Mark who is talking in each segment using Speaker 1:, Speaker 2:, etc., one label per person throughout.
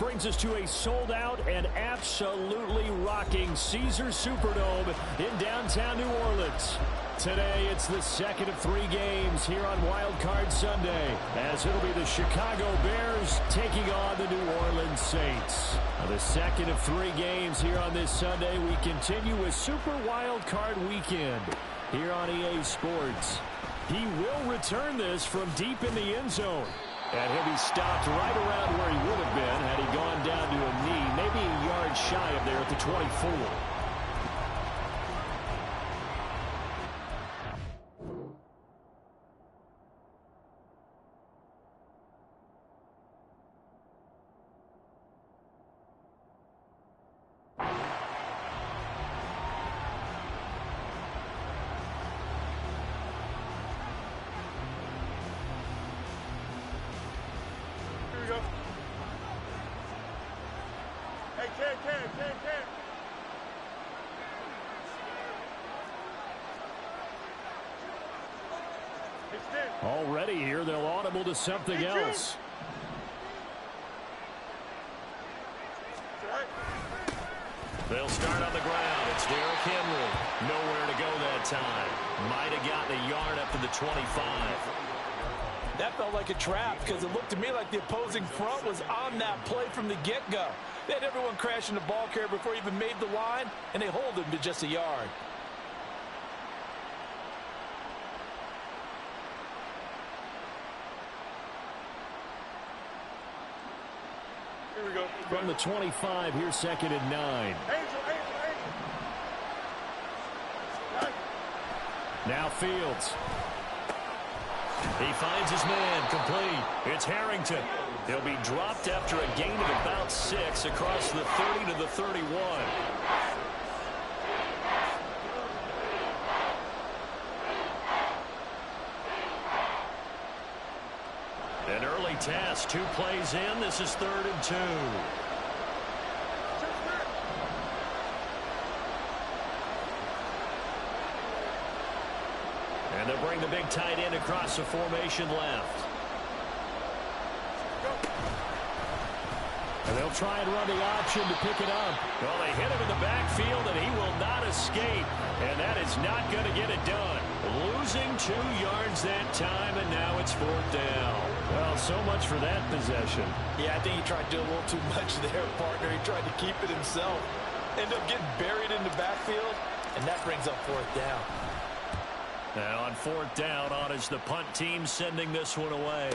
Speaker 1: brings us to a sold-out and absolutely rocking Caesars Superdome in downtown New Orleans. Today, it's the second of 3 games here on Wild Card Sunday, as it'll be the Chicago Bears taking on the New Orleans Saints. Now, the second of 3 games here on this Sunday, we continue with Super Wild Card Weekend here on EA Sports. He will return this from deep in the end zone. And he'll be stopped right around where he would have been had he gone down to a knee, maybe a yard shy of there at the 24. Already here, they'll audible to something else. They'll start on the ground. It's Derrick Henry. Nowhere to go that time. Might have gotten a yard up to the 25.
Speaker 2: That felt like a trap because it looked to me like the opposing front was on that play from the get-go. They had everyone crashing the ball carrier before he even made the line, and they hold him to just a yard.
Speaker 3: Here we go.
Speaker 1: From the 25, here's 2nd and 9.
Speaker 3: Angel.
Speaker 1: Now Fields. He finds his man, complete. It's Harrington. He'll be dropped after a gain of about 6 across the 30 to the 31. An early task, 2 plays in. This is 3rd and 2. And they'll bring the big tight end across the formation left. And they'll try and run the option to pick it up. Well, they hit him in the backfield, and he will not escape. And that is not going to get it done. Losing 2 yards that time, and now it's 4th down. Well, so much for that possession.
Speaker 2: Yeah, I think he tried to do a little too much there, partner. He tried to keep it himself. Ended up getting buried in the backfield, and that brings up 4th down.
Speaker 1: Now on 4th down, on is the punt team sending this one away.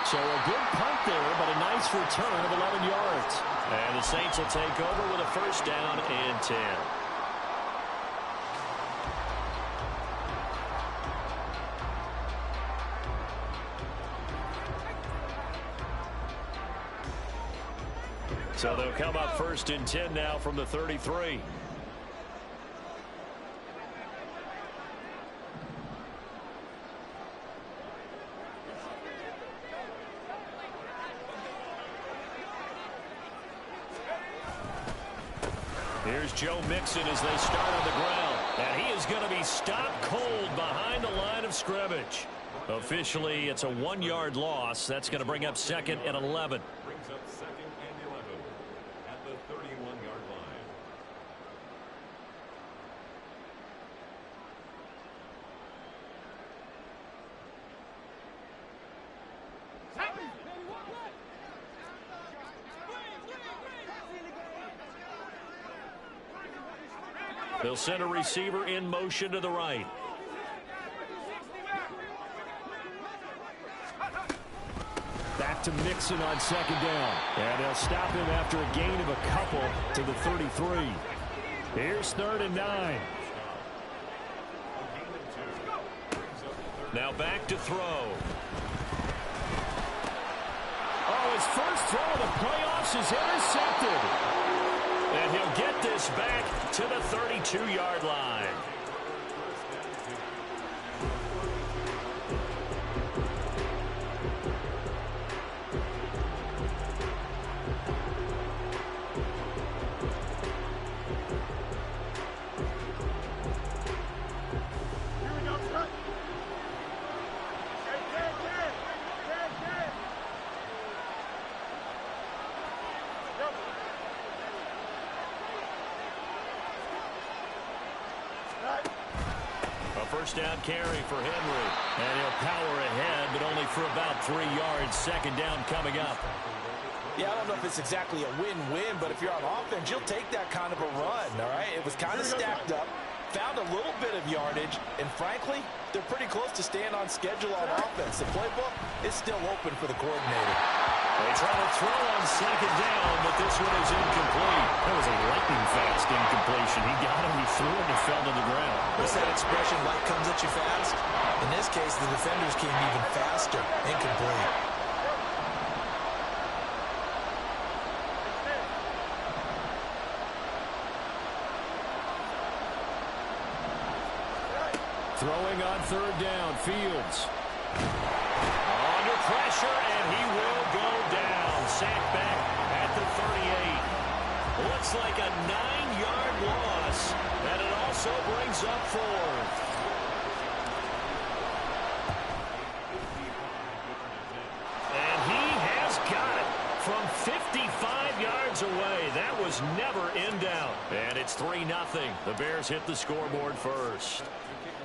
Speaker 1: So a good punt there, but a nice return of 11 yards. And the Saints will take over with a 1st down and 10. So they'll come up 1st and 10 now from the 33. Here's Joe Mixon as they start on the ground. And he is going to be stopped cold behind the line of scrimmage. Officially, it's a 1-yard loss. That's going to bring up 2nd and 11.
Speaker 4: Brings up 2nd and 11 at the 31-yard line.
Speaker 1: They'll send a receiver in motion to the right. Back to Mixon on 2nd down. And they'll stop him after a gain of a couple to the 33. Here's 3rd and 9. Now back to throw. Oh, his first throw of the playoffs is intercepted. And he'll get this back to the 32-yard line. first down carry for Henry. And he'll power ahead, but only for about 3 yards. Second down coming up.
Speaker 2: Yeah, I don't know if it's exactly a win-win, but if you're on offense, you'll take that kind of a run, all right? It was kind of stacked up, found a little bit of yardage, and frankly, they're pretty close to staying on schedule on offense. The playbook is still open for the coordinator.
Speaker 1: They try to throw on second down, but this one is incomplete. That was a lightning-fast incompletion. He got him, he threw it, and it fell to the ground.
Speaker 2: What's that expression, light comes at you fast? In this case, the defenders came even faster. Incomplete.
Speaker 1: Throwing on third down, Fields. Under pressure, and he will go down. Sacked back at the 38. Looks like a 9-yard loss, and it also brings up 4th. And he has got it from 55 yards away. That was never in doubt. And it's 3-0. The Bears hit the scoreboard first.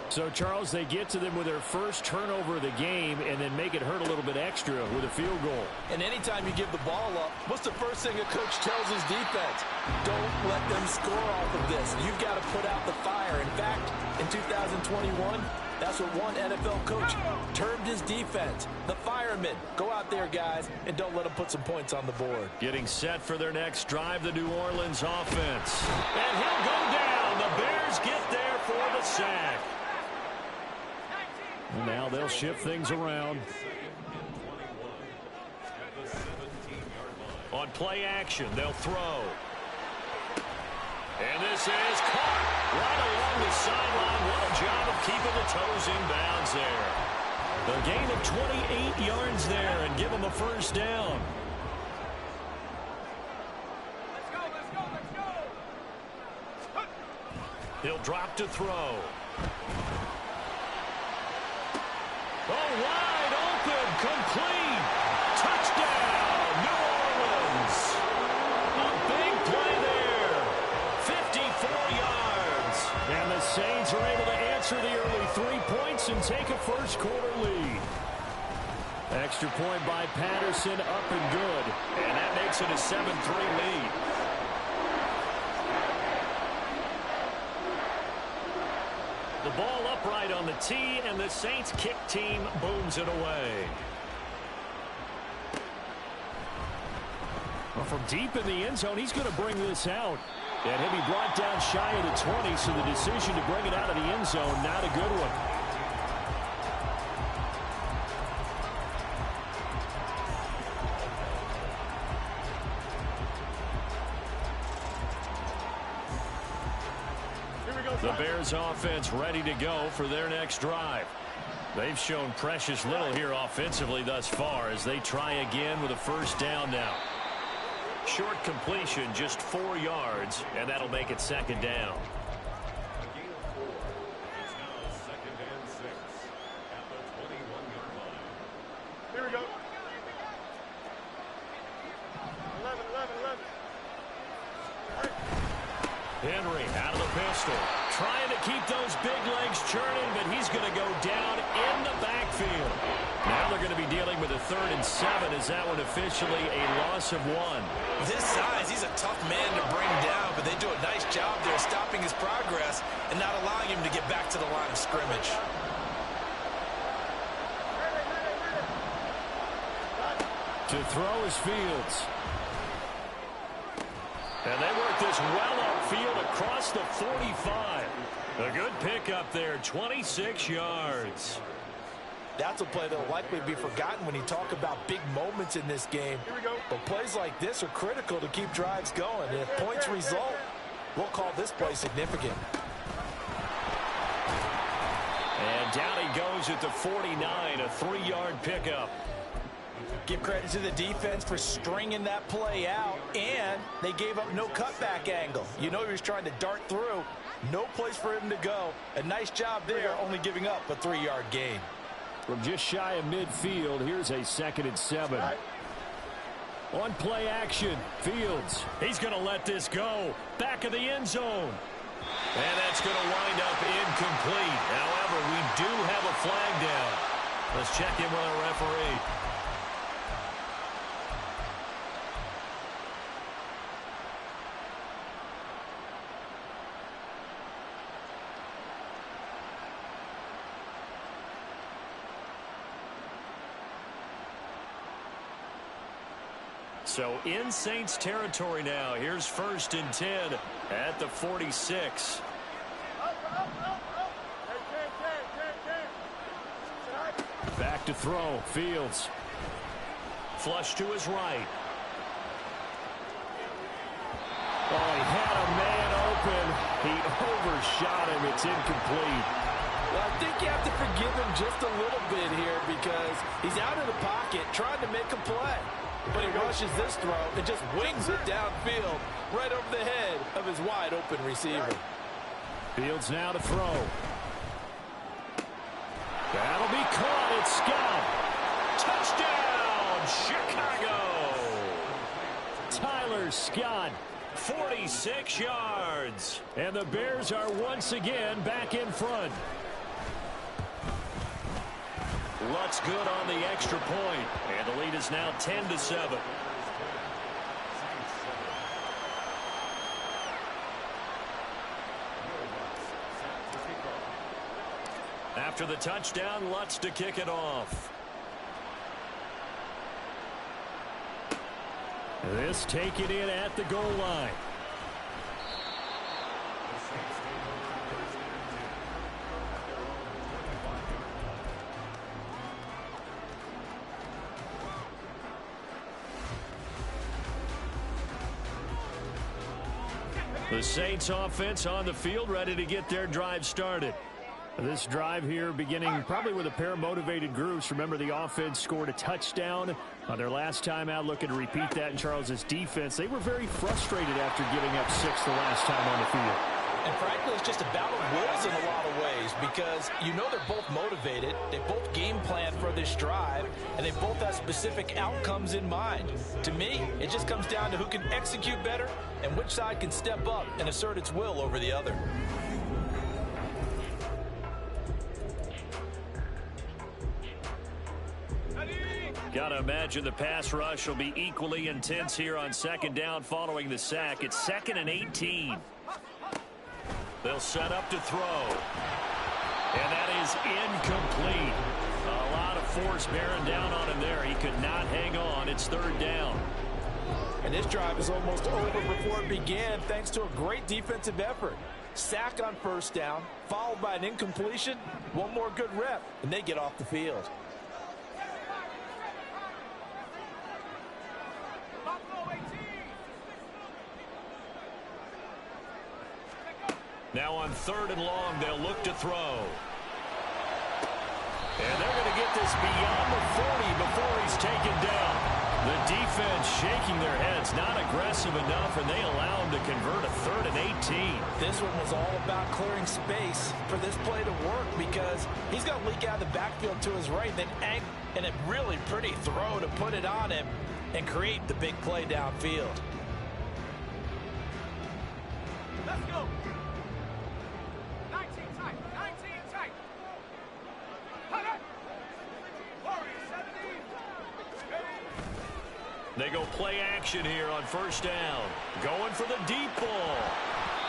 Speaker 1: So, Charles, they get to them with their first turnover of the game and then make it hurt a little bit extra with a field goal.
Speaker 2: And anytime you give the ball up, what's the first thing a coach tells his defense? Don't let them score off of this. You've got to put out the fire. In fact, in 2021, that's what one NFL coach termed his defense, the firemen. Go out there, guys, and don't let them put some points on the board.
Speaker 1: Getting set for their next drive, the New Orleans offense. And he'll go down. The Bears get there for the sack. And now they'll shift things around. On play action, they'll throw. And this is caught right along the sideline. What a job of keeping the toes in bounds there. The gain of 28 yards there and give them a first down. He'll drop to throw. Oh, wide open, complete, touchdown, New Orleans. A big play there, 54 yards. And the Saints are able to answer the early 3 points and take a first quarter lead. Extra point by Patterson, up and good. And that makes it a 7-3 lead. The ball upright on the tee, and the Saints kick team booms it away. Well, from deep in the end zone, he's going to bring this out. And he'll be brought down shy of the 20, so the decision to bring it out of the end zone, not a good one. The Bears offense ready to go for their next drive. They've shown precious little here offensively thus far as they try again with a first down now. Short completion, just 4 yards, and that'll make it second down.
Speaker 4: It's now 2nd and 6 at the 21-yard line.
Speaker 3: Here we go. 11.
Speaker 1: Henry out of the pistol. Trying to keep those big legs churning, but he's going to go down in the backfield. Now they're going to be dealing with a 3rd and 7. Is that one officially a loss of 1?
Speaker 2: With his size, he's a tough man to bring down, but they do a nice job there stopping his progress and not allowing him to get back to the line of scrimmage.
Speaker 1: To throw is Fields. And they work this well upfield across the 45. A good pickup there, 26 yards.
Speaker 2: That's a play that will likely be forgotten when you talk about big moments in this game. But plays like this are critical to keep drives going. And if points result, we'll call this play significant.
Speaker 1: And down he goes at the 49, a 3-yard pickup.
Speaker 2: Give credit to the defense for stringing that play out, and they gave up no cutback angle. You know he was trying to dart through. No place for him to go. A nice job there, only giving up a 3-yard gain.
Speaker 1: From just shy of midfield, here's a 2nd and 7. On play action, Fields. He's going to let this go. Back of the end zone. And that's going to wind up incomplete. However, flag down. Let's check in with our referee. So in Saints territory now. Here's 1st and 10 at the 46. Back to throw. Fields. Flush to his right. Oh, he had a man open. He overshot him. It's incomplete.
Speaker 2: Well, I think you have to forgive him just a little bit here because he's out of the pocket trying to make a play. But he rushes this throw and just wings it downfield right over the head of his wide-open receiver.
Speaker 1: Fields now to throw. That'll be caught. It's Scott. Touchdown, Chicago. Tyler Scott, 46 yards. And the Bears are once again back in front. Luck's good on the extra point, and the lead is now 10-7. After the touchdown, Lutz to kick it off. This taken in at the goal line. The Saints offense on the field, ready to get their drive started. This drive here beginning probably with a pair of motivated groups. Remember, the offense scored a touchdown on their last time out, looking to repeat that in Charles's defense. They were very frustrated after giving up 6 the last time on the field.
Speaker 2: And frankly, it's just a battle of wills in a lot of ways because you know they're both motivated, they both game plan for this drive, and they both have specific outcomes in mind. To me, it just comes down to who can execute better and which side can step up and assert its will over the other.
Speaker 1: Gotta imagine the pass rush will be equally intense here on 2nd down following the sack. It's 2nd and 18. They'll set up to throw. And that is incomplete. A lot of force bearing down on him there. He could not hang on. It's 3rd down.
Speaker 2: And this drive is almost over before it began thanks to a great defensive effort. Sack on 1st down, followed by an incompletion. One more good rep, and they get off the field.
Speaker 1: Now on 3rd and long, they'll look to throw. And they're going to get this beyond the 40 before he's taken down. The defense shaking their heads, not aggressive enough, and they allow him to convert a 3rd and 18.
Speaker 2: This one was all about clearing space for this play to work because he's going to leak out of the backfield to his right, then and a really pretty throw to put it on him and create the big play downfield.
Speaker 3: Let's go.
Speaker 1: They go play action here on 1st down. Going for the deep ball.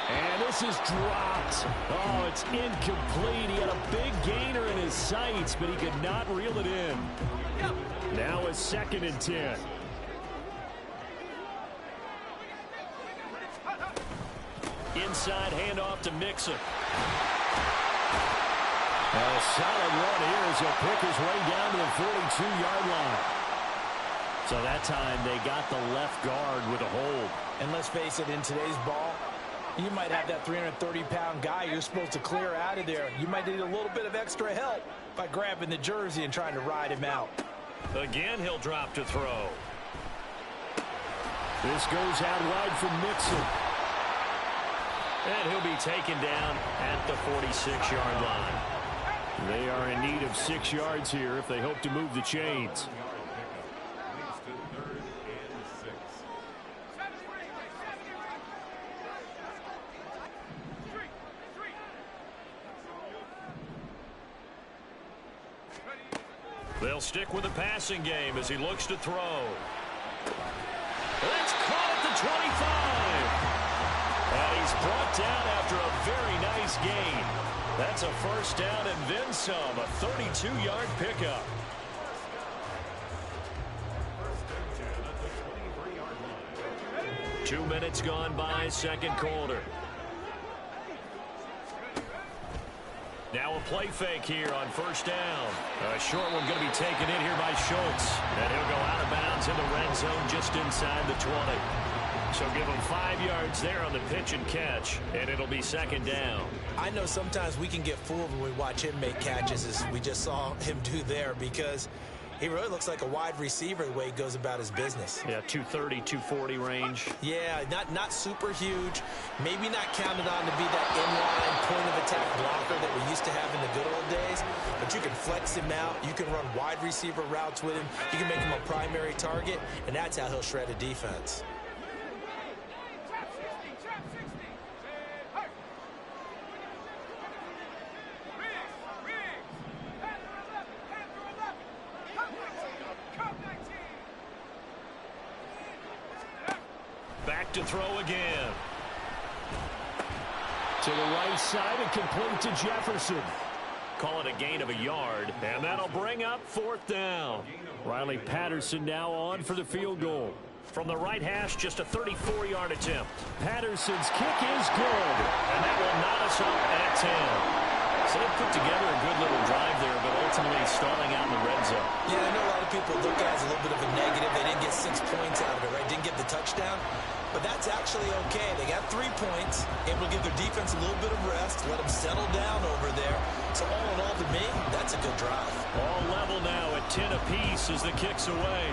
Speaker 1: And this is dropped. Oh, it's incomplete. He had a big gainer in his sights, but he could not reel it in. Now it's 2nd and 10. Inside handoff to Mixon. A solid run here as he'll pick his way down to the 42-yard line. So that time they got the left guard with a hold.
Speaker 2: And let's face it, in today's ball, you might have that 330-pound guy you're supposed to clear out of there. You might need a little bit of extra help by grabbing the jersey and trying to ride him out.
Speaker 1: Again, he'll drop to throw. This goes out wide for Mixon. And he'll be taken down at the 46-yard line. They are in need of 6 yards here if they hope to move the chains. They'll stick with the passing game as he looks to throw. That's caught at the 25. And he's brought down after a very nice gain. That's a first down and then some, a 32-yard pickup. Two minutes gone by, second quarter. Now a play fake here on first down. A short one going to be taken in here by Schultz. And he'll go out of bounds in the red zone just inside the 20. So give him 5 yards there on the pitch and catch, and it'll be second down.
Speaker 2: I know sometimes we can get fooled when we watch him make catches, as we just saw him do there, because he really looks like a wide receiver the way he goes about his business.
Speaker 1: Yeah, 230, 240 range.
Speaker 2: Yeah, not super huge. Maybe not counted on to be that inline point-of-attack blocker that we used to have in the good old days. But you can flex him out. You can run wide receiver routes with him. You can make him a primary target, and that's how he'll shred a defense.
Speaker 1: Back to throw again. To the right side and complete to Jefferson. Call it a gain of a yard, and that'll bring up fourth down. Riley Patterson now on for the field goal. From the right hash, just a 34-yard attempt. Patterson's kick is good, and that will knot us up at 10. So they put together a good little drive there, but ultimately stalling out in the red zone.
Speaker 2: Yeah, I know a lot of people look at it as a little bit of a negative. They didn't get 6 points out of it, right? Didn't get the touchdown. But that's actually okay. They got 3 points, able to give their defense a little bit of rest, let them settle down over there. So all in all, to me, that's a good drive.
Speaker 1: All level now at 10 apiece as the kick's away.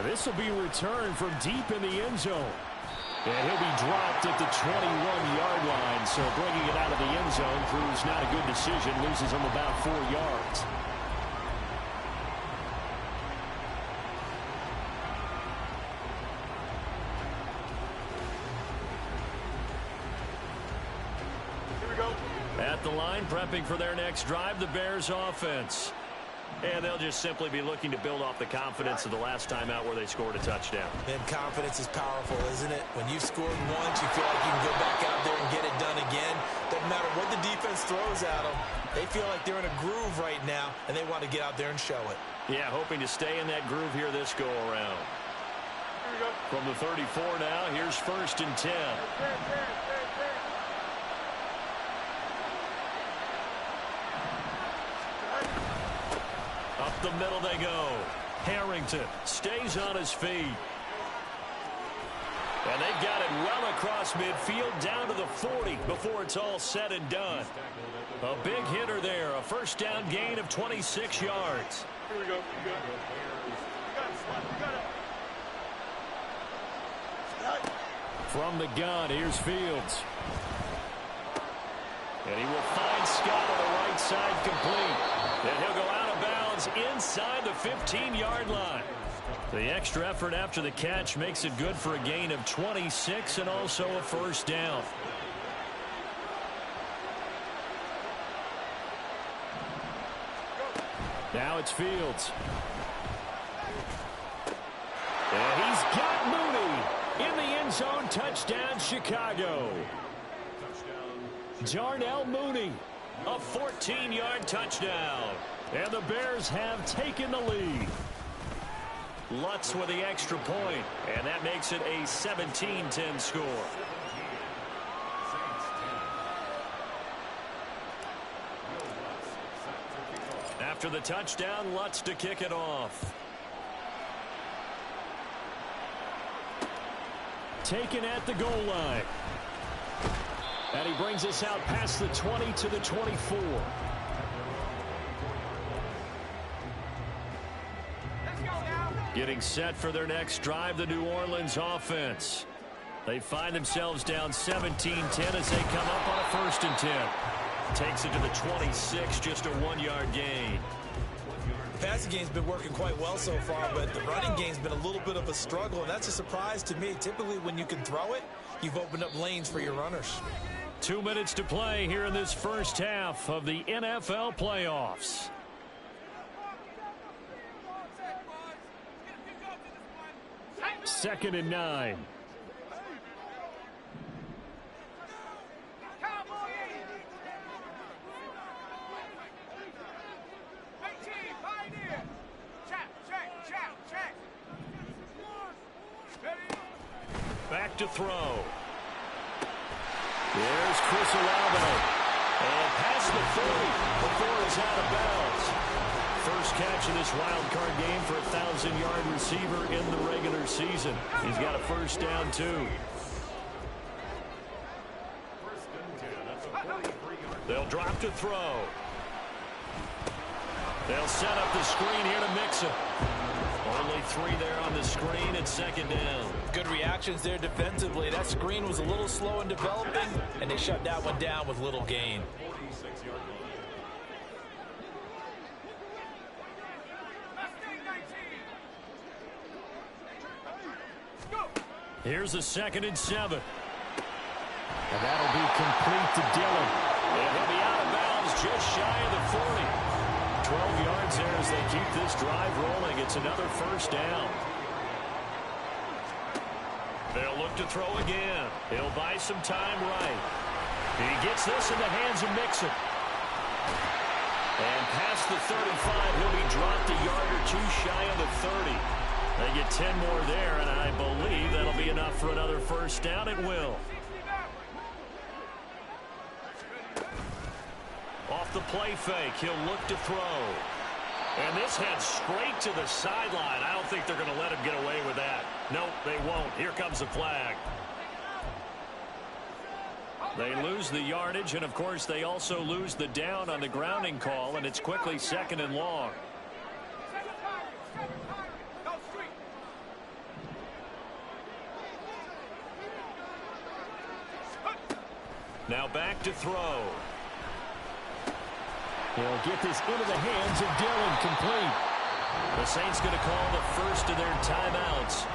Speaker 1: This will be returned from deep in the end zone. And he'll be dropped at the 21-yard line. So bringing it out of the end zone proves not a good decision. Loses him about 4 yards. At the line, prepping for their next drive, the Bears offense. And they'll just simply be looking to build off the confidence of the last time out where they scored a touchdown.
Speaker 2: And confidence is powerful, isn't it? When you've scored once, you feel like you can go back out there and get it done again. Doesn't matter what the defense throws at them. They feel like they're in a groove right now, and they want to get out there and show it.
Speaker 1: Yeah, hoping to stay in that groove here this go-around. From the 34 now, here's first and 10. Up the middle they go. Harrington stays on his feet. And they've got it well across midfield down to the 40 before it's all said and done. A big hitter there. A first down gain of 26 yards.
Speaker 3: Here we go. You got it. You got it.
Speaker 1: From the gun, here's Fields. And he will find Scott on the right side complete. And he'll go out of bounds inside the 15-yard line. The extra effort after the catch makes it good for a gain of 26 and also a first down. Now it's Fields. And he's got Mooney in the end zone. Touchdown, Chicago. Darnell Mooney, a 14-yard touchdown. And the Bears have taken the lead. Lutz with the extra point, and that makes it a 17-10 score. After the touchdown, Lutz to kick it off. Taken at the goal line. And he brings us out past the 20 to the 24. Getting set for their next drive, the New Orleans offense. They find themselves down 17-10 as they come up on a first and 10. Takes it to the 26, just a 1-yard gain.
Speaker 2: The passing game's been working quite well so far, but the running game's been a little bit of a struggle, and that's a surprise to me. Typically, when you can throw it, you've opened up lanes for your runners.
Speaker 1: 2 minutes to play here in this first half of the NFL playoffs. Second and 9. Back to throw. There's Chris Olave. And past the 40 before he's out of bounds. First catch of this wild card game for a 1,000-yard receiver in the regular season. He's got a first down, too. They'll drop to throw. They'll set up the screen here to mix it. Only 3 there on the screen at second down.
Speaker 2: Good reactions there defensively. That screen was a little slow in developing, and they shut that one down with little gain.
Speaker 1: Here's a 2nd and 7. And that'll be complete to Dillon. And he'll be out of bounds just shy of the 40. 12 yards there as they keep this drive rolling. It's another first down. They'll look to throw again. He'll buy some time right. He gets this in the hands of Mixon. And past the 35, he'll be dropped a yard or 2 shy of the 30. They get 10 more there, and I believe that'll be enough for another first down. It will. Off the play fake, he'll look to throw. And this heads straight to the sideline. I don't think they're going to let him get away with that. Nope, they won't. Here comes the flag. They lose the yardage, and, of course, they also lose the down on the grounding call, and it's quickly 2nd and long. Now back to throw. He'll get this into the hands of Dillon, complete. The Saints going to call the first of their timeouts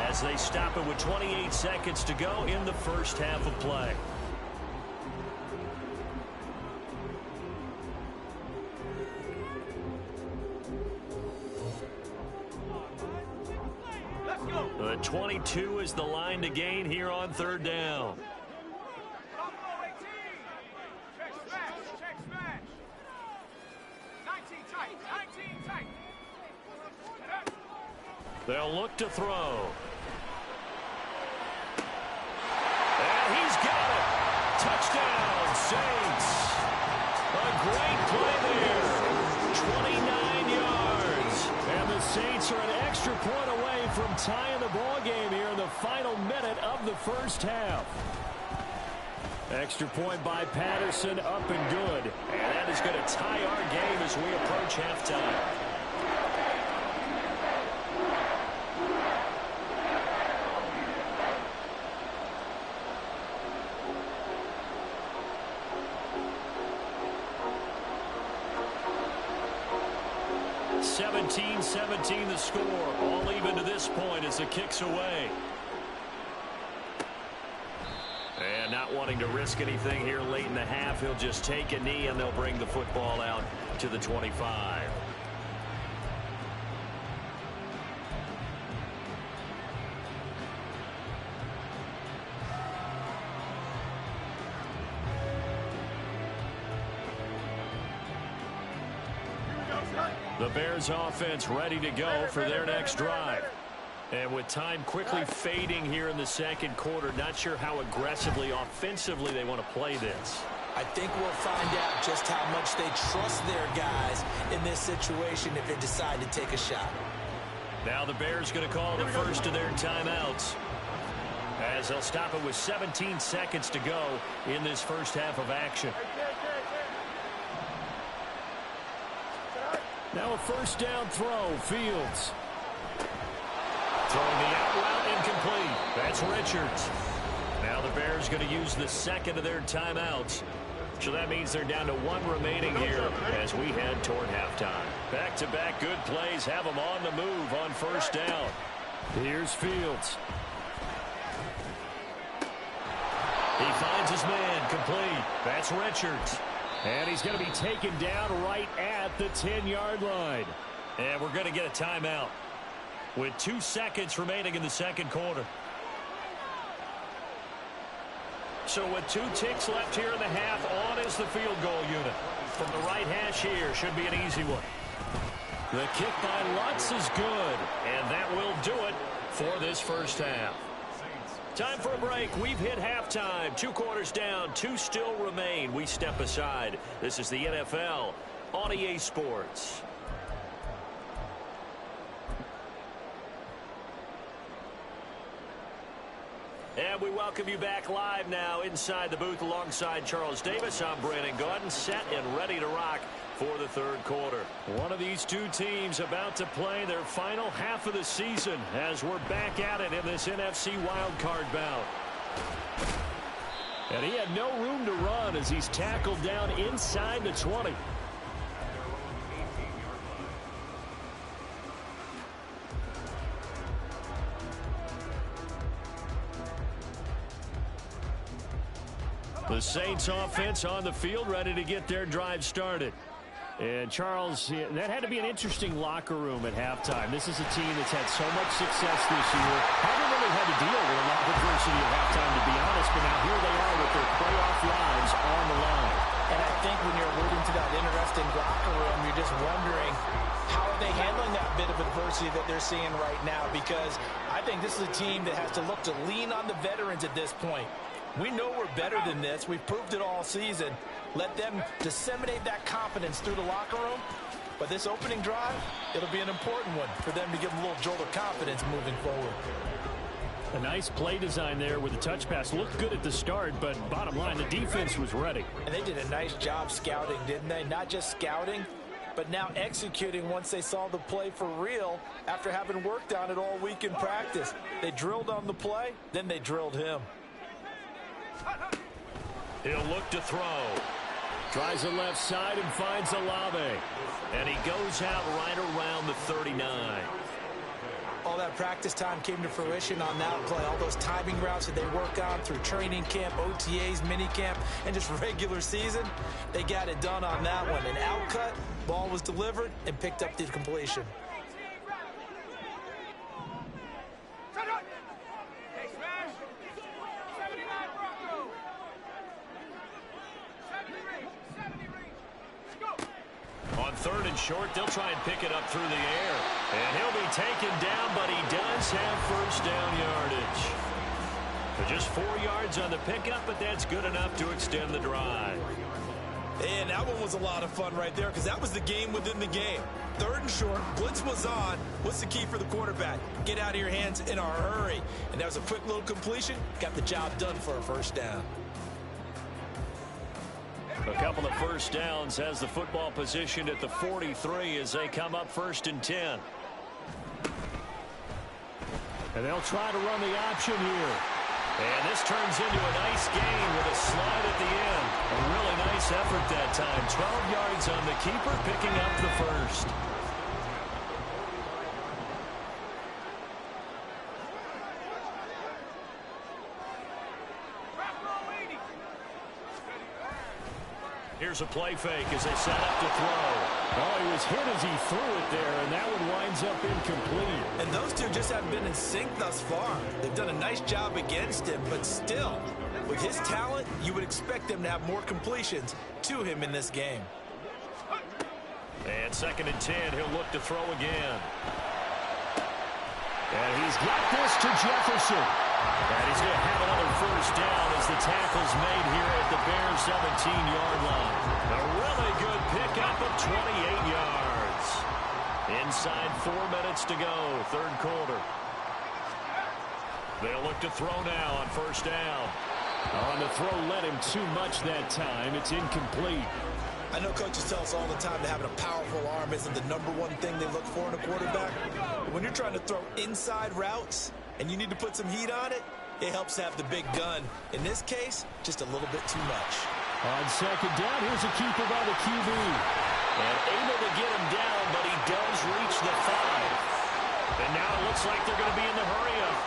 Speaker 1: as they stop it with 28 seconds to go in the first half of play. The 22 is the line to gain here on 3rd down. They'll look to throw. And he's got it. Touchdown, Saints. A great play there. 29 yards. And the Saints are an extra point away from tying the ball game here in the final minute of the first half. Extra point by Patterson, up and good. And that is going to tie our game as we approach halftime. (17-17) the score. All even to this point as the kick's away. And not wanting to risk anything here late in the half, he'll just take a knee and they'll bring the football out to the 25. The Bears offense ready to go for their next drive. And with time quickly fading here in the second quarter, not sure how aggressively, offensively they want to play this.
Speaker 2: I think we'll find out just how much they trust their guys in this situation if they decide to take a shot.
Speaker 1: Now the Bears going to call the first of their timeouts, as they'll stop it with 17 seconds to go in this first half of action. Now a first down throw, Fields. Throwing the out route, incomplete. That's Richards. Now the Bears going to use the second of their timeouts. So that means they're down to 1 remaining here as we head toward halftime. Back-to-back good plays have them on the move on first down. Here's Fields. He finds his man, complete. That's Richards. And he's going to be taken down right at the 10-yard line. And we're going to get a timeout with 2 seconds remaining in the second quarter. So with 2 ticks left here in the half, on is the field goal unit. From the right hash here, should be an easy one. The kick by Lutz is good, and that will do it for this first half. Time for a break. We've hit halftime. 2 quarters down, 2 still remain. We step aside. This is the NFL on EA Sports. And we welcome you back live now inside the booth alongside Charles Davis. I'm Brandon Gaudin, set and ready to rock for the third quarter. One of these 2 teams about to play their final half of the season as we're back at it in this NFC wildcard bout. And he had no room to run as he's tackled down inside the 20. The Saints offense on the field, ready to get their drive started. And Charles, that had to be an interesting locker room at halftime. This is a team that's had so much success this year. Haven't really had to deal with a lot of adversity at halftime, to be honest, but now here they are with their playoff lives on the line.
Speaker 2: And I think when you're alluding to that interesting locker room, you're just wondering, how are they handling that bit of adversity that they're seeing right now? Because I think this is a team that has to look to lean on the veterans at this point. We know we're better than this. We've proved it all season. Let them disseminate that confidence through the locker room. But this opening drive, it'll be an important one for them to give them a little jolt of confidence moving forward.
Speaker 1: A nice play design there with the touch pass. Looked good at the start, but bottom line, the defense was ready.
Speaker 2: And they did a nice job scouting, didn't they? Not just scouting, but now executing once they saw the play for real after having worked on it all week in practice. They drilled on the play, then they drilled him.
Speaker 1: He'll look to throw. Tries the left side and finds Olave. And he goes out right around the 39.
Speaker 2: All that practice time came to fruition on that play. All those timing routes that they work on through training camp, OTAs, minicamp, and just regular season, they got it done on that one. An outcut, ball was delivered, and picked up the completion.
Speaker 1: On 3rd and short, they'll try and pick it up through the air. And he'll be taken down, but he does have first down yardage. So just 4 yards on the pickup, but that's good enough to extend the drive.
Speaker 2: And that one was a lot of fun right there because that was the game within the game. 3rd and short, blitz was on. What's the key for the quarterback? Get out of your hands in a hurry. And that was a quick little completion. Got the job done for a first down.
Speaker 1: A couple of first downs has the football positioned at the 43 as they come up 1st and 10. And they'll try to run the option here. And this turns into a nice gain with a slide at the end. A really nice effort that time. 12 yards on the keeper, picking up the first. Here's a play fake as they set up to throw. Oh, he was hit as he threw it there, and that one winds up incomplete.
Speaker 2: And those two just haven't been in sync thus far. They've done a nice job against him, but still, with his talent, you would expect them to have more completions to him in this game.
Speaker 1: And 2nd and 10, he'll look to throw again. And he's got this to Jefferson. And he's going to have another first down as the tackle's made here at the Bears' 17-yard line. A really good pickup of 28 yards. Inside 4 minutes to go, 3rd quarter. They'll look to throw now on 1st down. On the throw, led him too much that time. It's incomplete.
Speaker 2: I know coaches tell us all the time that having a powerful arm isn't the #1 thing they look for in a quarterback. But when you're trying to throw inside routes and you need to put some heat on it, it helps to have the big gun. In this case, just a little bit too much.
Speaker 1: On 2nd down, here's a keeper by the QB. And able to get him down, but he does reach the 5. And now it looks like they're going to be in the hurry-up.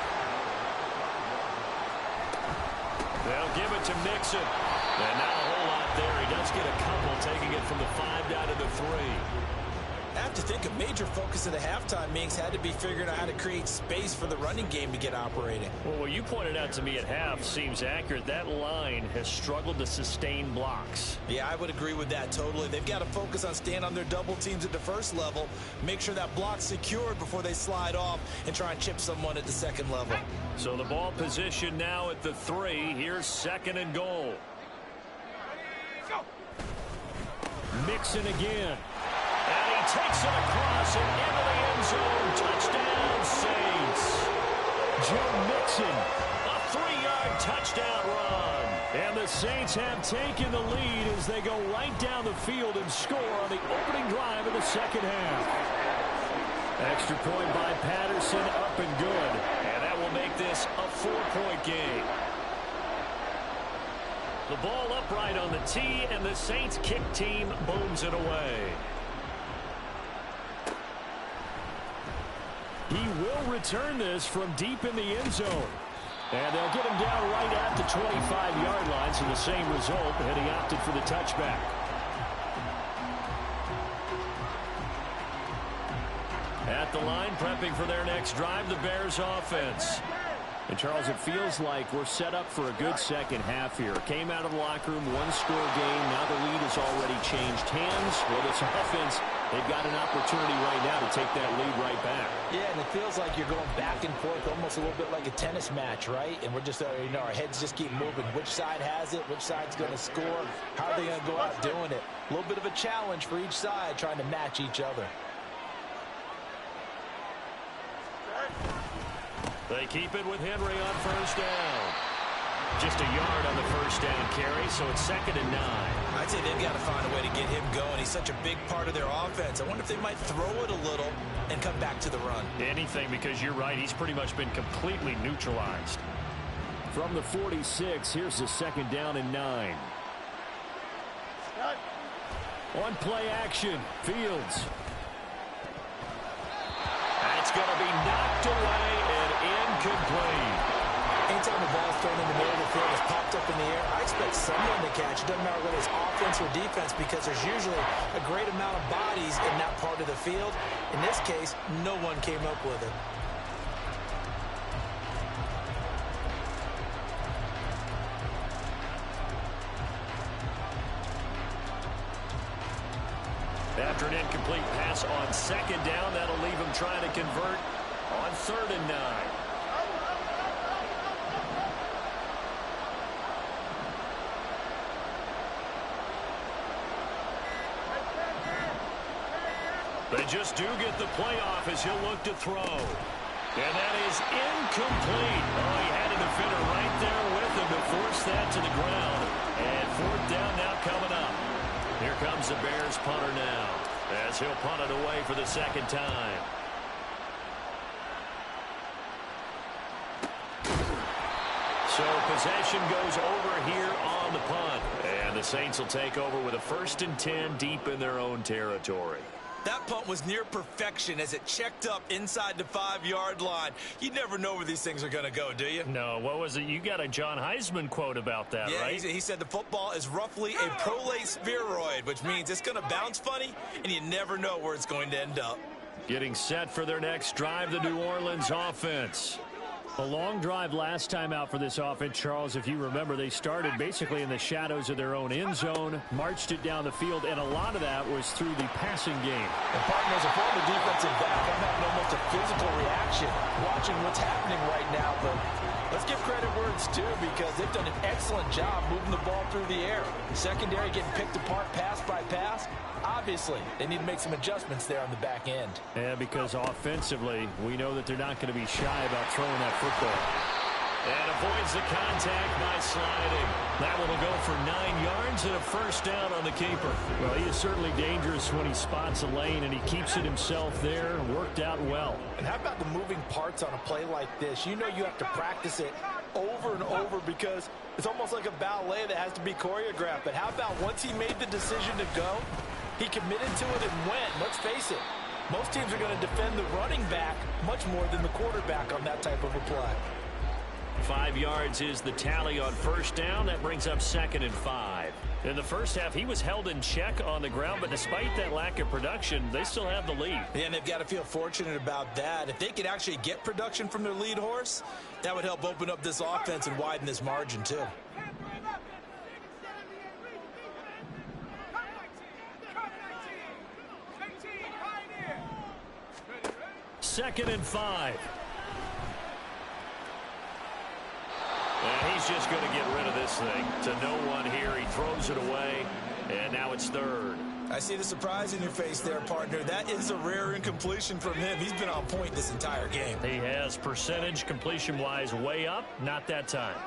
Speaker 1: They'll give it to Mixon. And not a whole lot there. He does get a couple, taking it from the 5 down to the 3.
Speaker 2: I have to think a major focus of the halftime meetings had to be figuring out how to create space for the running game to get operating.
Speaker 1: Well, what you pointed out to me at half seems accurate. That line has struggled to sustain blocks.
Speaker 2: Yeah, I would agree with that totally. They've got to focus on staying on their double teams at the first level, make sure that block's secured before they slide off and try and chip someone at the second level.
Speaker 1: So the ball position now at the 3. Here's 2nd and goal. Mixon again. And he takes it across and into the end zone. Touchdown, Saints. Joe Mixon, a 3-yard touchdown run. And the Saints have taken the lead as they go right down the field and score on the opening drive of the second half. Extra point by Patterson, up and good. And that will make this a 4-point game. The ball upright on the tee, and the Saints kick team booms it away. He will return this from deep in the end zone. And they'll get him down right at the 25-yard line, so the same result, and he opted for the touchback. At the line, prepping for their next drive, the Bears offense. And, Charles, it feels like we're set up for a good second half here. Came out of the locker room, one-score game. Now the lead has already changed hands. Well, this offense, they've got an opportunity right now to take that lead right back. Yeah, and it feels like you're going back and forth, almost a little bit like a tennis match, right? And we're just, our heads just keep moving. Which side has it? Which side's going to score? How are they going to go out doing it? A little bit of a challenge for each side, trying to match each other. They keep it with Henry on first down. Just a yard on the first down carry, so it's 2nd and 9. I'd say they've got to find a way to get him going. He's such a big part of their offense. I wonder if they might throw it a little and come back to the run. Anything, because you're right. He's pretty much been completely neutralized. From the 46, here's the 2nd down and 9. On play action, Fields. That's going to be knocked away and incomplete. Anytime the ball's thrown in the middle of the field, it's popped up in the air, I expect someone to catch. It doesn't matter whether it's offense or defense, because there's usually a great amount of bodies in that part of the field. In this case, no one came up with it. After an incomplete pass on 2nd down, that'll leave him trying to convert on 3rd and 9. They just do get the playoff as he'll look to throw. And that is incomplete. Oh, he had a defender right there with him to force that to the ground. And 4th down now coming up. Here comes the Bears punter now, as he'll punt it away for the 2nd time. So possession goes over here on the punt. And the Saints will take over with a 1st and 10 deep in their own territory. That punt was near perfection as it checked up inside the 5-yard line. You never know where these things are going to go, do you? No, what was it? You got a John Heisman quote about that, right? Yeah, he said the football is roughly a prolate spheroid, which means it's going to bounce funny, and you never know where it's going to end up. Getting set for their next drive, the New Orleans offense. A long drive last time out for this offense, Charles. If you remember, they started basically in the shadows of their own end zone, marched it down the field, and a lot of that was through the passing game. And partner, as a former defensive back, I'm having almost a physical reaction watching what's happening right now. But let's give credit where it's due, because they've done an excellent job moving the ball through the air. Secondary getting picked apart pass by pass. Obviously, they need to make some adjustments there on the back end. Yeah, because offensively, we know that they're not going to be shy about throwing that football. And avoids the contact by sliding. That one will go for 9 yards and a 1st down on the keeper. Well, he is certainly dangerous when he spots a lane, and he keeps it himself there. Worked out well. And how about the moving parts on a play like this? You know you have to practice it over and over, because it's almost like a ballet that has to be choreographed. But how about once he made the decision to go, he committed to it and went. Let's face it, most teams are going to defend the running back much more than the quarterback on that type of a play. 5 yards is the tally on first down. That brings up 2nd and 5. In the first half, he was held in check on the ground, but despite that lack of production, they still have the lead.
Speaker 2: Yeah, and they've got to feel fortunate about that. If they could actually get production from their lead horse, that would help open up this offense and widen this margin too.
Speaker 1: 2nd and 5. And he's just going to get rid of this thing to no one here. He throws it away, and now it's 3rd.
Speaker 2: I see the surprise in your face there, partner. That is a rare incompletion from him. He's been on point this entire game.
Speaker 1: He has percentage completion-wise way up. Not that time.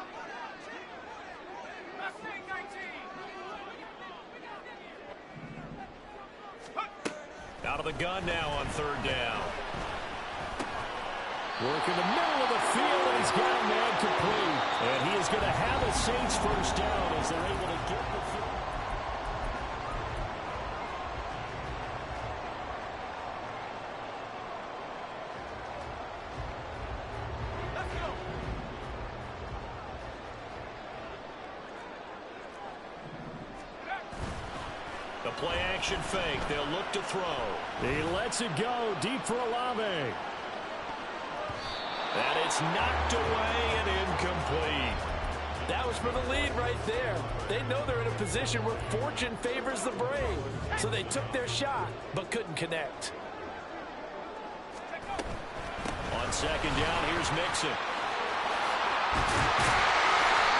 Speaker 1: Out of the gun now on 3rd down. Work in the middle of the field, and he's got a man complete. And he is going to have a Saints first down as they're able to get the field. The play action fake. They'll look to throw. He lets it go deep for Olave. And it's knocked away and incomplete.
Speaker 2: That was for the lead right there. They know they're in a position where fortune favors the brave. So they took their shot, but couldn't connect.
Speaker 1: On 2nd down, here's Mixon.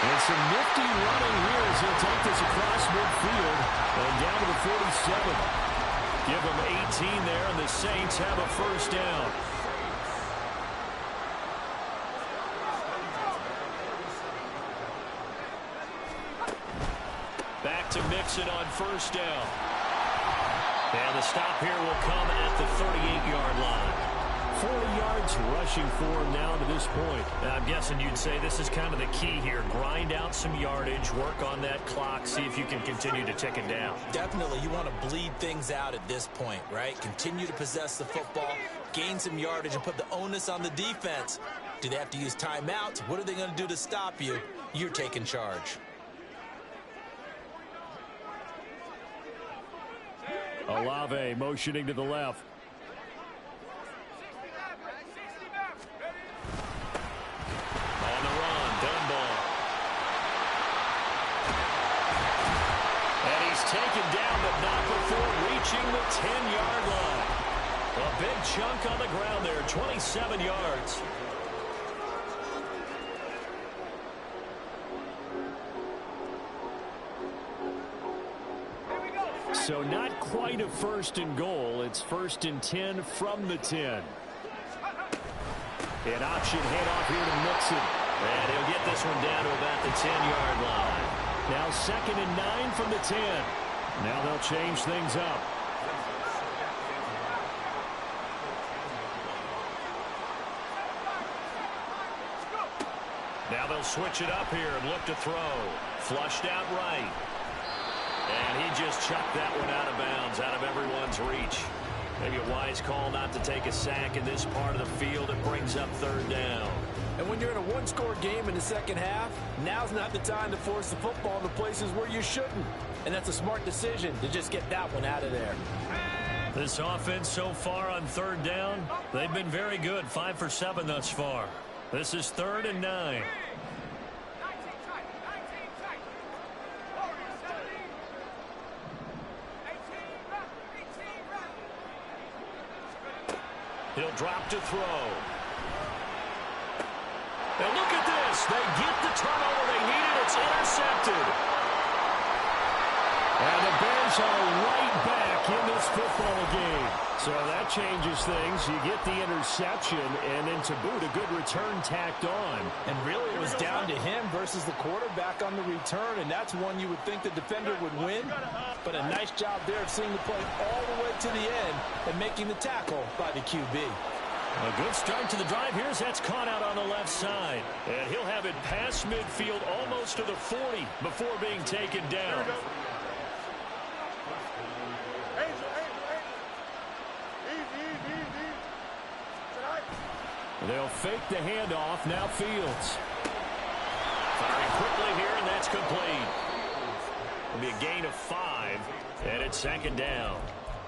Speaker 1: And some nifty running here as he'll take this across midfield and down to the 47. Give them 18 there, and the Saints have a first down. Back to Mixon on first down. And the stop here will come at the 38-yard line. 40 yards rushing for him now to this point. I'm guessing you'd say this is kind of the key here. Grind out some yardage, work on that clock, see if you can continue to tick it down.
Speaker 2: Definitely, you want to bleed things out at this point, right? Continue to possess the football, gain some yardage, and put the onus on the defense. Do they have to use timeouts? What are they going to do to stop you? You're taking charge.
Speaker 1: Olave motioning to the left. On the run, Dunbar. And he's taken down, but not before reaching the 10-yard line. A big chunk on the ground there, 27 yards. So not quite a 1st and goal. It's 1st and 10 from the 10. An option handoff here to Mixon. And he'll get this one down to about the 10-yard line. Now 2nd and 9 from the 10. Now they'll change things up. Now they'll switch it up here and look to throw. Flushed out right. And he just chucked that one out of bounds, out of everyone's reach. Maybe a wise call not to take a sack in this part of the field. It brings up 3rd down.
Speaker 2: And when you're in a one-score game in the second half, now's not the time to force the football in the places where you shouldn't. And that's a smart decision to just get that one out of there.
Speaker 1: This offense so far on 3rd down, they've been very good. 5 for 7 thus far. This is 3rd and 9. He'll drop to throw. And look at this. They get the turnover they needed. It's intercepted. And the Bears are right back in this football game. So that changes things. You get the interception, and then to boot, a good return tacked on.
Speaker 2: And really, it was down to him versus the quarterback on the return, and that's one you would think the defender would win. But a nice job there of seeing the play all the way to the end and making the tackle by the QB.
Speaker 1: A good start to the drive here as that's caught out on the left side. And he'll have it past midfield almost to the 40 before being taken down. They'll fake the handoff. Now Fields. here, and that's complete. It'll be a gain of 5, and it's second down.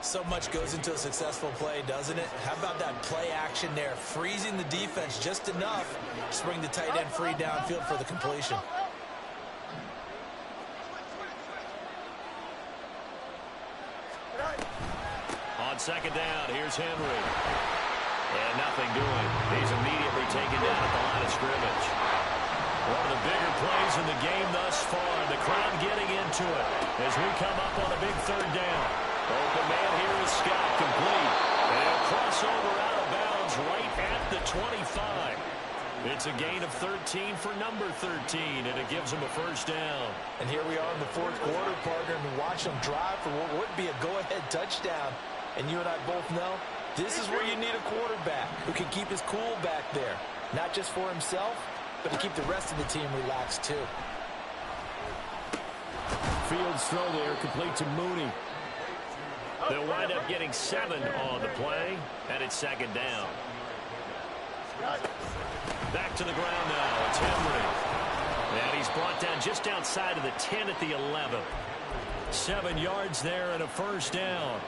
Speaker 2: So much goes into a successful play, doesn't it? How about that play action there? Freezing the defense just enough to bring the tight end free downfield for the completion.
Speaker 1: On second down, here's Henry. And nothing doing. He's immediately taken down at the line of scrimmage. One of the bigger plays in the game thus far. The crowd getting into it as we come up on a big third down. Open man here is Scott, complete. And a crossover out of bounds right at the 25. It's a gain of 13 for number 13, and it gives him a first down.
Speaker 2: And here we are in the fourth quarter, partner, and watch them drive for what would be a go-ahead touchdown. And you and I both know this is where you need a quarterback who can keep his cool back there. Not just for himself, but to keep the rest of the team relaxed too.
Speaker 1: Fields throw there, complete to Mooney. They'll wind up getting 7 on the play, and it's second down. Back to the ground now. It's Henry. And he's brought down just outside of the 10 at the 11. 7 yards there and a first down.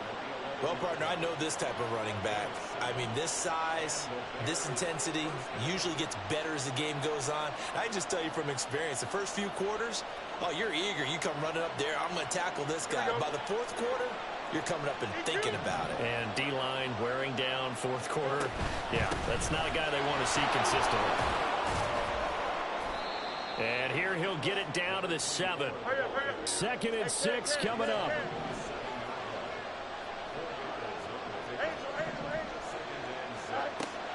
Speaker 2: Well, partner, I know this type of running back. I mean, this size, this intensity usually gets better as the game goes on. I just tell you from experience, the first few quarters, oh, you're eager. You come running up there, I'm going to tackle this guy. By the fourth quarter, you're coming up and thinking about it.
Speaker 1: And D-line wearing down fourth quarter. Yeah, that's not a guy they want to see consistently. And here he'll get it down to the 7. 2nd and 6 coming up.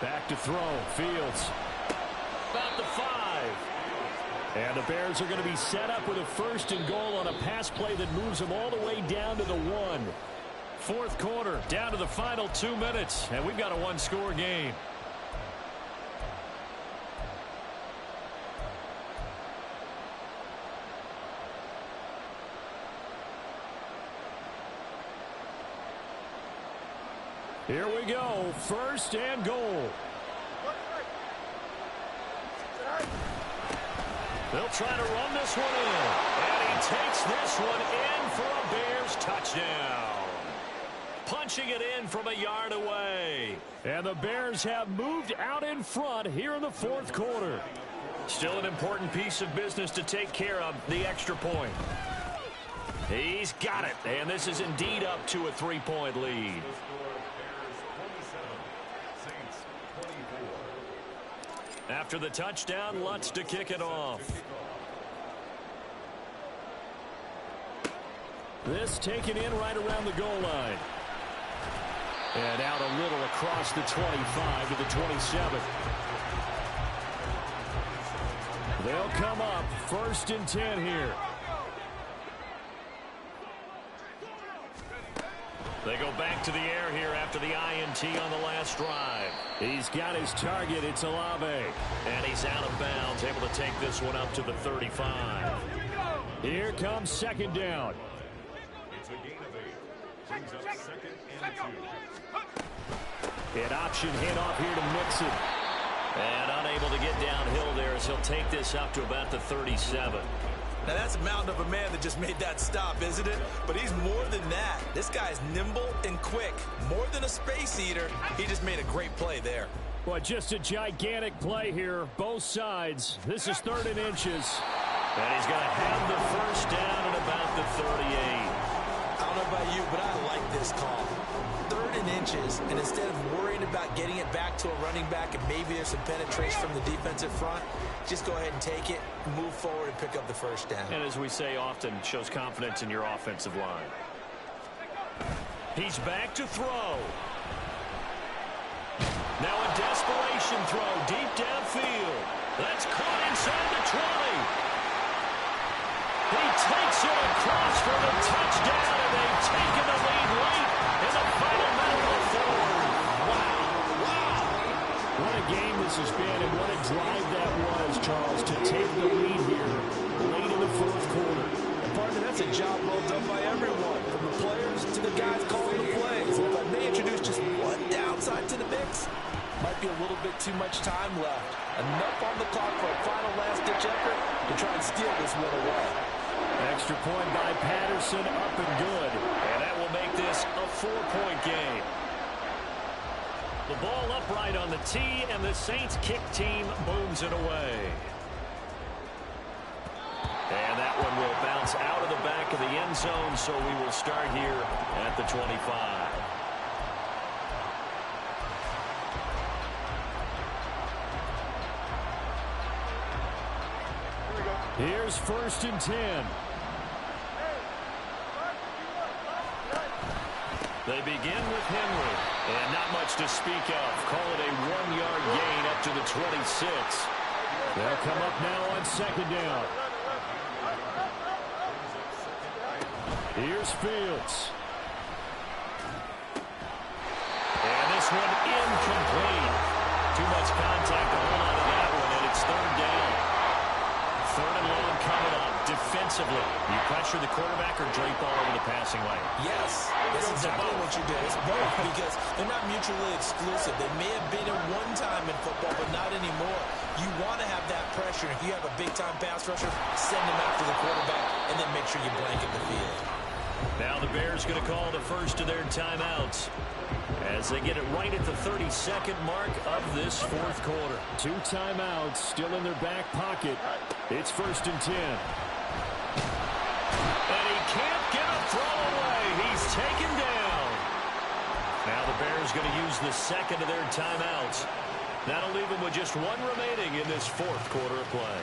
Speaker 1: Back to throw. Fields. About the 5. And the Bears are going to be set up with a 1st and goal on a pass play that moves them all the way down to the 1. Fourth quarter, down to the final 2 minutes, and we've got a 1-score game. Here we go, 1st and goal. They'll try to run this one in. And he takes this one in for a Bears touchdown. Punching it in from a yard away. And the Bears have moved out in front here in the fourth quarter. Still an important piece of business to take care of, the extra point. He's got it. And this is indeed up to a 3-point lead. After the touchdown, Lutz to kick it off. This taken in right around the goal line. And out a little across the 25 to the 27. They'll come up 1st and 10 here. They go back to the air here after the INT on the last drive. He's got his target. It's Olave. And he's out of bounds, able to take this one up to the 35. Here comes second down.
Speaker 4: It's a gain of 8. Brings up 2nd and 2.
Speaker 1: An option handoff here to Mixon. And unable to get downhill there as he'll take this up to about the 37.
Speaker 2: Now, that's a mountain of a man that just made that stop, isn't it? But he's more than that. This guy's nimble and quick. More than a space eater. He just made a great play there.
Speaker 1: Well, just a gigantic play here, both sides. This is 3rd and inches. And he's going to have the first down at about the 38.
Speaker 2: I don't know about you, but I like this call. 3rd and inches, and instead of worrying about getting it back to a running back and maybe there's some penetration from the defensive front, just go ahead and take it, move forward, and pick up the first down.
Speaker 1: And as we say often, shows confidence in your offensive line. He's back to throw. Now a desperation throw deep downfield. That's caught inside the 20. He takes it across for the touchdown, and they've taken the lead late in the final minute of the 4th. Wow. What a game this has been, and what a drive that was, Charles, to take the lead here late in the 4th quarter.
Speaker 2: And partner, that's a job well done by everyone, from the players to the guys calling the plays. And if I may introduce just one downside to the mix, might be a little bit too much time left. Enough on the clock for a final last-ditch effort to try and steal this one away.
Speaker 1: Extra point by Patterson, up and good. And that will make this a 4-point game. The ball upright on the tee, and the Saints kick team booms it away. And that one will bounce out of the back of the end zone, so we will start here at the 25. Here's 1st and 10. They begin with Henry, and not much to speak of. Call it a 1-yard gain up to the 26. They'll come up now on 2nd down. Here's Fields. And this one incomplete. Too much contact to hold on to that one, and it's 3rd down. 3rd and long coming up. Defensively, you pressure the quarterback or drape all over the passing lane?
Speaker 2: Yes, that's exactly what you do. It's both because they're not mutually exclusive. They may have been at one time in football, but not anymore. You want to have that pressure. If you have a big-time pass rusher, send him after the quarterback, and then make sure you blanket the field.
Speaker 1: Now the Bears going to call the first of their timeouts as they get it right at the 32nd mark of this 4th quarter. 2 timeouts still in their back pocket. It's 1st and 10. And he can't get a throw away. He's taken down. Now the Bears going to use the 2nd of their timeouts. That'll leave them with just 1 remaining in this 4th quarter of play.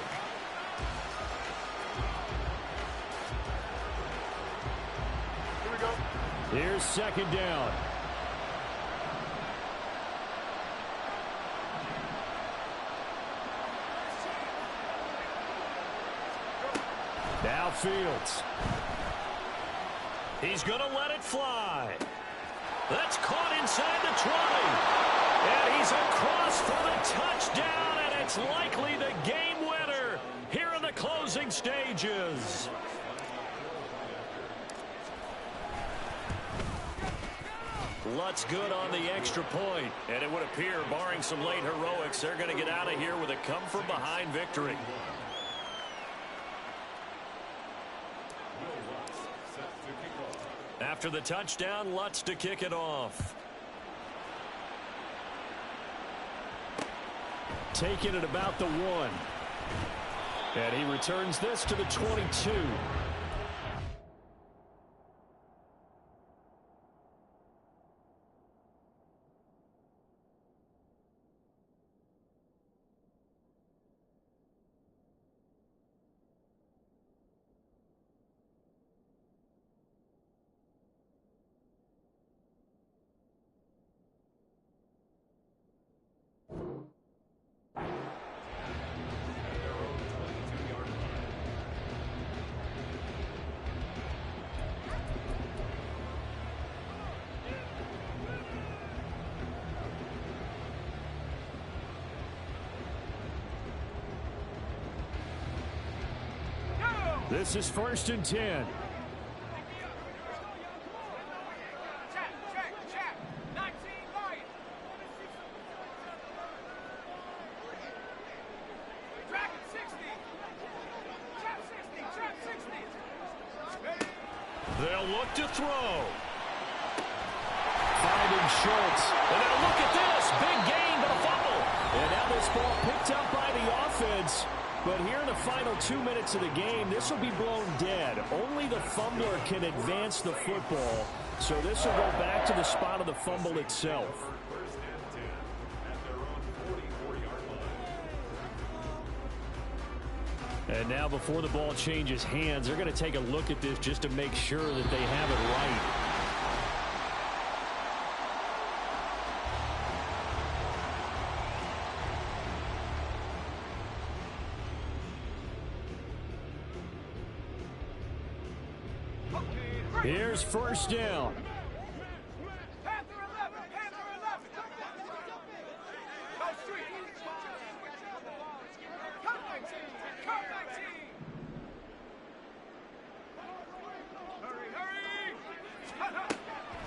Speaker 3: Here we go.
Speaker 1: Here's 2nd down. Now Fields. He's going to let it fly. That's caught inside the 20. And he's across for the touchdown, and it's likely the game winner here in the closing stages. Lutz good on the extra point, and it would appear, barring some late heroics, they're going to get out of here with a come-from-behind victory. After the touchdown, Lutz to kick it off. Taking it about the 1. And he returns this to the 22. This is 1st and 10. They'll look to throw. Finding Schultz. And now look at this. Big gain, but a fumble. And now this ball picked up by the offense. But here in the final 2 minutes of the game, this will be blown dead. Only the fumbler can advance the football. So this will go back to the spot of the fumble itself. And now before the ball changes hands, they're going to take a look at this just to make sure that they have it right. Here's 1st down.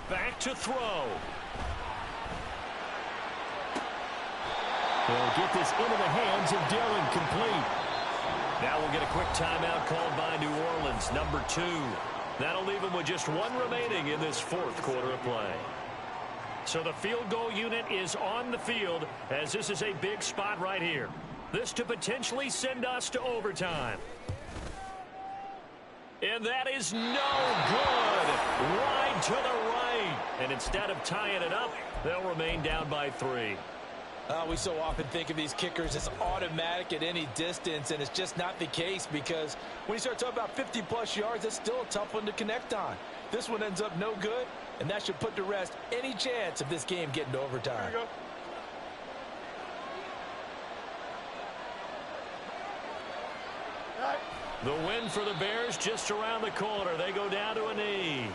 Speaker 1: Back to throw. They'll get this into the hands of Dillon, complete. Now we'll get a quick timeout called by New Orleans, number 2. That'll leave them with just 1 remaining in this 4th quarter of play. So the field goal unit is on the field, as this is a big spot right here. This to potentially send us to overtime. And that is no good. Wide to the right. And instead of tying it up, they'll remain down by 3.
Speaker 2: We so often think of these kickers as automatic at any distance, and it's just not the case, because when you start talking about 50-plus yards, that's still a tough one to connect on. This one ends up no good, and that should put to rest any chance of this game getting to overtime.
Speaker 3: Here we go. All right.
Speaker 1: The win for the Bears just around the corner. They go down to a knee.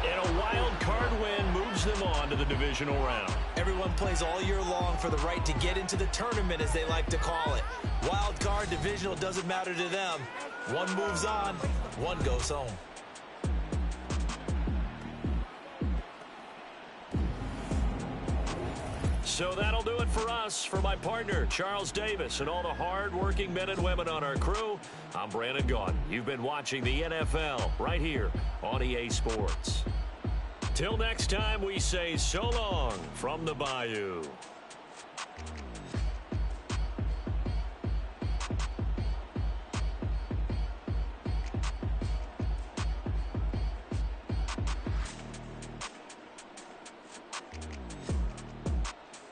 Speaker 1: And a wild card win moves them on to the divisional round.
Speaker 2: Everyone plays all year long for the right to get into the tournament, as they like to call it. Wild card, divisional, doesn't matter to them. One moves on, one goes home.
Speaker 1: So that'll do it for us. For my partner, Charles Davis, and all the hard-working men and women on our crew, I'm Brandon Gaudin. You've been watching the NFL right here on EA Sports. Till next time, we say so long from the Bayou.